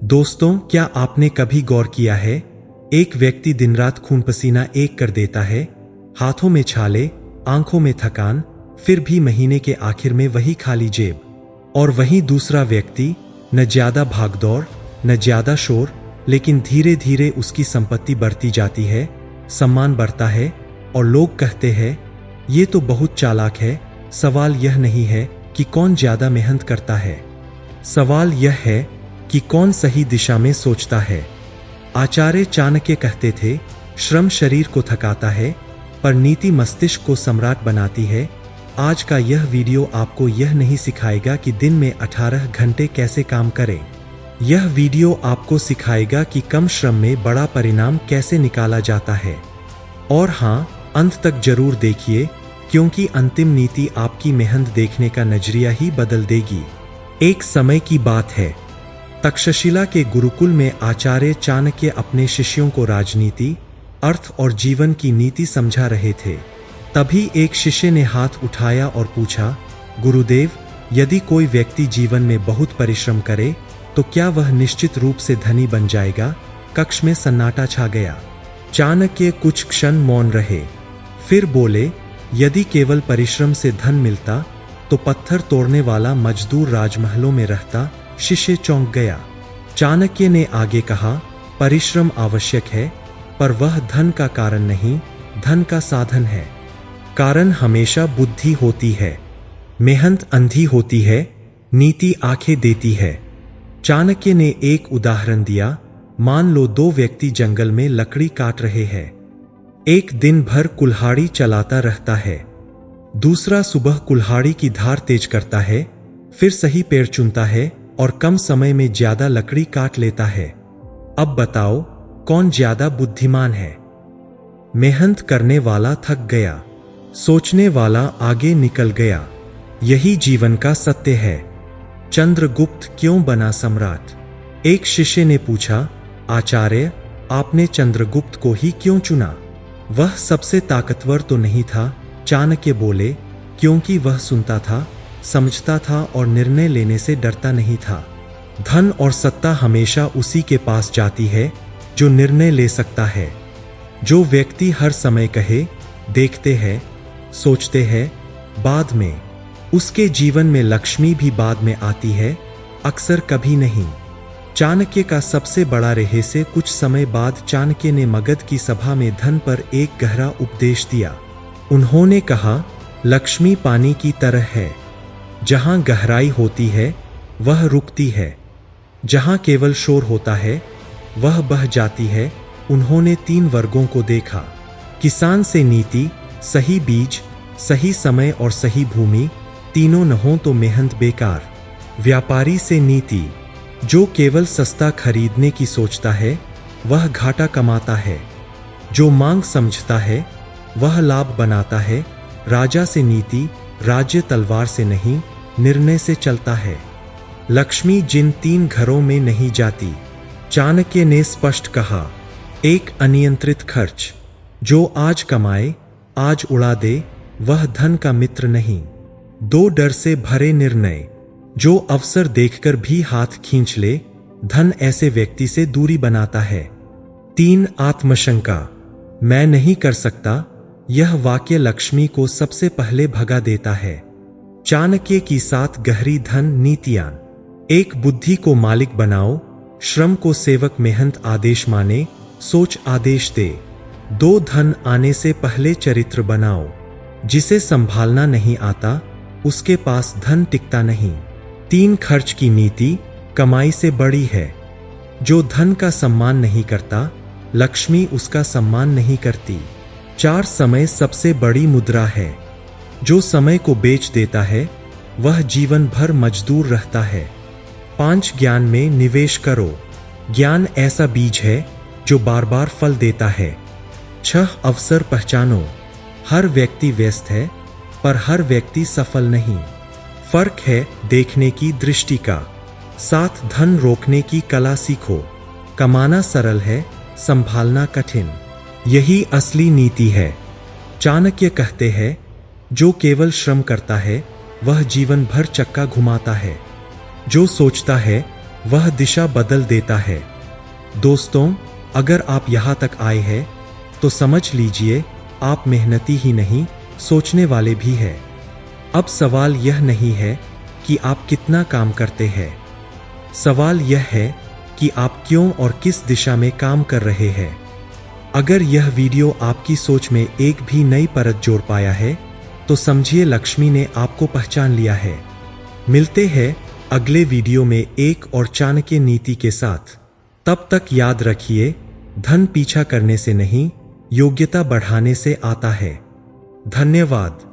दोस्तों, क्या आपने कभी गौर किया है, एक व्यक्ति दिन रात खून पसीना एक कर देता है, हाथों में छाले, आंखों में थकान, फिर भी महीने के आखिर में वही खाली जेब। और वहीं दूसरा व्यक्ति, न ज्यादा भागदौड़, न ज्यादा शोर, लेकिन धीरे धीरे उसकी संपत्ति बढ़ती जाती है, सम्मान बढ़ता है और लोग कहते हैं ये तो बहुत चालाक है। सवाल यह नहीं है कि कौन ज्यादा मेहनत करता है, सवाल यह है कि कौन सही दिशा में सोचता है। आचार्य चाणक्य कहते थे, श्रम शरीर को थकाता है पर नीति मस्तिष्क को सम्राट बनाती है। आज का यह वीडियो आपको यह नहीं सिखाएगा कि दिन में 18 घंटे कैसे काम करें। यह वीडियो आपको सिखाएगा कि कम श्रम में बड़ा परिणाम कैसे निकाला जाता है। और हाँ, अंत तक जरूर देखिए, क्योंकि अंतिम नीति आपकी मेहनत देखने का नजरिया ही बदल देगी। एक समय की बात है, तक्षशिला के गुरुकुल में आचार्य चाणक्य अपने शिष्यों को राजनीति, अर्थ और जीवन की नीति समझा रहे थे। तभी एक शिष्य ने हाथ उठाया और पूछा, गुरुदेव, यदि कोई व्यक्ति जीवन में बहुत परिश्रम करे तो क्या वह निश्चित रूप से धनी बन जाएगा? कक्ष में सन्नाटा छा गया। चाणक्य कुछ क्षण मौन रहे, फिर बोले, यदि केवल परिश्रम से धन मिलता तो पत्थर तोड़ने वाला मजदूर राजमहलों में रहता। शिष्य चौंक गया। चाणक्य ने आगे कहा, परिश्रम आवश्यक है, पर वह धन का कारण नहीं, धन का साधन है। कारण हमेशा बुद्धि होती है, मेहनत अंधी होती है, नीति आंखें देती है। चाणक्य ने एक उदाहरण दिया, मान लो दो व्यक्ति जंगल में लकड़ी काट रहे हैं। एक दिन भर कुल्हाड़ी चलाता रहता है, दूसरा सुबह कुल्हाड़ी की धार तेज करता है, फिर सही पेड़ चुनता है और कम समय में ज्यादा लकड़ी काट लेता है। अब बताओ, कौन ज्यादा बुद्धिमान है? मेहनत करने वाला थक गया, सोचने वाला आगे निकल गया। यही जीवन का सत्य है। चंद्रगुप्त क्यों बना सम्राट? एक शिष्य ने पूछा, आचार्य, आपने चंद्रगुप्त को ही क्यों चुना? वह सबसे ताकतवर तो नहीं था। चाणक्य बोले, क्योंकि वह सुनता था, समझता था और निर्णय लेने से डरता नहीं था। धन और सत्ता हमेशा उसी के पास जाती है जो निर्णय ले सकता है। जो व्यक्ति हर समय कहे, देखते हैं, सोचते हैं, बाद में, उसके जीवन में लक्ष्मी भी बाद में आती है, अक्सर कभी नहीं। चाणक्य का सबसे बड़ा रहस्य कुछ समय बाद चाणक्य ने मगध की सभा में धन पर एक गहरा उपदेश दिया। उन्होंने कहा, लक्ष्मी पानी की तरह है, जहां गहराई होती है वह रुकती है, जहां केवल शोर होता है वह बह जाती है। उन्होंने 3 वर्गों को देखा, किसान से नीति, सही बीज, सही समय और सही भूमि, तीनों न हो तो मेहनत बेकार। व्यापारी से नीति, जो केवल सस्ता खरीदने की सोचता है वह घाटा कमाता है, जो मांग समझता है वह लाभ बनाता है। राजा से नीति, राज्य तलवार से नहीं, निर्णय से चलता है। लक्ष्मी जिन 3 घरों में नहीं जाती। चाणक्य ने स्पष्ट कहा, एक अनियंत्रित खर्च, जो आज कमाए आज उड़ा दे, वह धन का मित्र नहीं। 2 डर से भरे निर्णय, जो अवसर देखकर भी हाथ खींच ले, धन ऐसे व्यक्ति से दूरी बनाता है। 3 आत्मशंका, मैं नहीं कर सकता, यह वाक्य लक्ष्मी को सबसे पहले भगा देता है। चाणक्य की 7 गहरी धन नीतियां। 1 बुद्धि को मालिक बनाओ, श्रम को सेवक, मेहनत आदेश माने, सोच आदेश दे। 2 धन आने से पहले चरित्र बनाओ, जिसे संभालना नहीं आता उसके पास धन टिकता नहीं। 3 खर्च की नीति, कमाई से बड़ी है। जो धन का सम्मान नहीं करता, लक्ष्मी उसका सम्मान नहीं करती। 4 समय सबसे बड़ी मुद्रा है, जो समय को बेच देता है वह जीवन भर मजदूर रहता है। 5 ज्ञान में निवेश करो, ज्ञान ऐसा बीज है जो बार बार फल देता है। 6 अवसर पहचानो, हर व्यक्ति व्यस्त है पर हर व्यक्ति सफल नहीं, फर्क है देखने की दृष्टि का। 7 धन रोकने की कला सीखो, कमाना सरल है, संभालना कठिन, यही असली नीति है। चाणक्य कहते हैं, जो केवल श्रम करता है वह जीवन भर चक्का घुमाता है, जो सोचता है वह दिशा बदल देता है। दोस्तों, अगर आप यहाँ तक आए हैं तो समझ लीजिए आप मेहनती ही नहीं, सोचने वाले भी हैं। अब सवाल यह नहीं है कि आप कितना काम करते हैं, सवाल यह है कि आप क्यों और किस दिशा में काम कर रहे हैं। अगर यह वीडियो आपकी सोच में एक भी नई परत जोड़ पाया है तो समझिए लक्ष्मी ने आपको पहचान लिया है। मिलते हैं अगले वीडियो में एक और चाणक्य नीति के साथ। तब तक याद रखिए, धन पीछा करने से नहीं, योग्यता बढ़ाने से आता है। धन्यवाद।